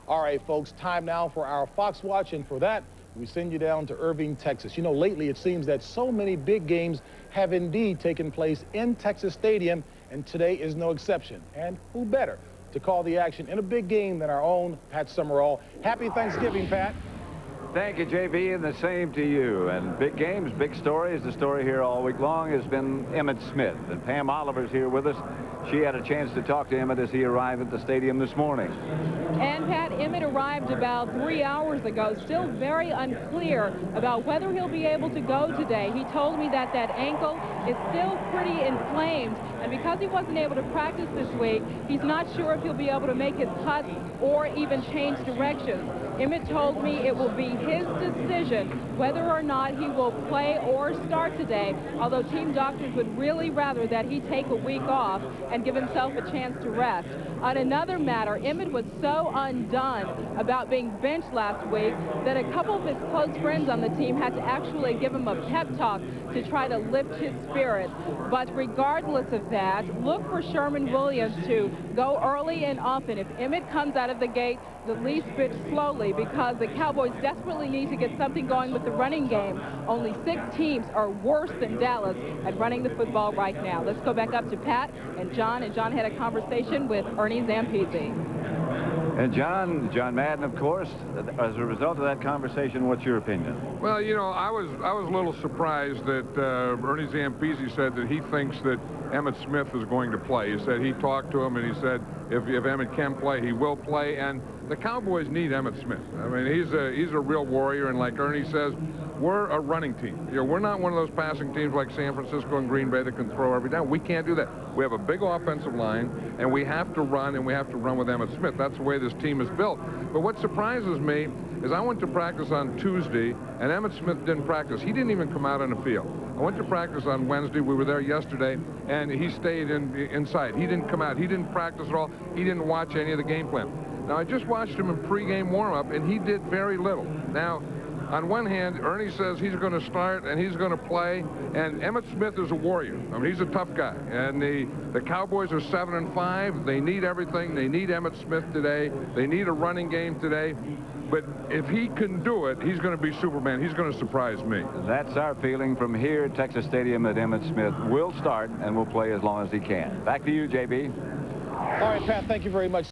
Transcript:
All right, folks, time now for our Fox Watch, and for that, we send you down to Irving, Texas. You know, lately it seems that so many big games have indeed taken place in Texas Stadium, and today is no exception. And who better to call the action in a big game than our own Pat Summerall. Happy Thanksgiving, Pat. Thank you, JB, and the same to you. And big games, big stories. The story here all week long has been Emmitt Smith. And Pam Oliver's here with us. She had a chance to talk to Emmitt as he arrived at the stadium this morning. And Pat, Emmitt arrived about 3 hours ago, still very unclear about whether he'll be able to go today. He told me that that ankle is still pretty inflamed, and because he wasn't able to practice this week, he's not sure if he'll be able to make his cuts or even change directions. Emmitt told me it will be his decision whether or not he will play or start today, although team doctors would really rather that he take a week off and give himself a chance to rest. On another matter, Emmitt was so undone about being benched last week that a couple of his close friends on the team had to actually give him a pep talk to try to lift his spirits. But regardless of that, look for Sherman Williams to go early and often. If Emmitt comes out of the gate the least bit slowly, because the Cowboys desperately need to get something going with the running game. Only 6 teams are worse than Dallas at running the football right now. Let's go back up to Pat and John had a conversation with Ernie Zampese. And John Madden, of course, as a result of that conversation, what's your opinion? Well, you know, I was a little surprised that Ernie Zampese said that he thinks that Emmitt Smith is going to play. He said he talked to him and he said if Emmitt can play, he will play. And the Cowboys need Emmitt Smith. I mean, he's a real warrior, and like Ernie says, we're a running team. You know, we're not one of those passing teams like San Francisco and Green Bay that can throw every down. We can't do that. We have a big offensive line, and we have to run, and we have to run with Emmitt Smith. That's the way this team is built. But what surprises me is I went to practice on Tuesday, and Emmitt Smith didn't practice. He didn't even come out on the field. I went to practice on Wednesday. We were there yesterday, and he stayed inside. He didn't come out. He didn't practice at all. He didn't watch any of the game plan. Now, I just watched him in pregame warm-up, and he did very little. Now, on one hand, Ernie says he's going to start and he's going to play, and Emmitt Smith is a warrior. I mean, he's a tough guy. And the Cowboys are 7-5. They need everything. They need Emmitt Smith today. They need a running game today. But if he can do it, he's going to be Superman. He's going to surprise me. That's our feeling from here at Texas Stadium, that Emmitt Smith will start and will play as long as he can. Back to you, JB. All right, Pat, thank you very much.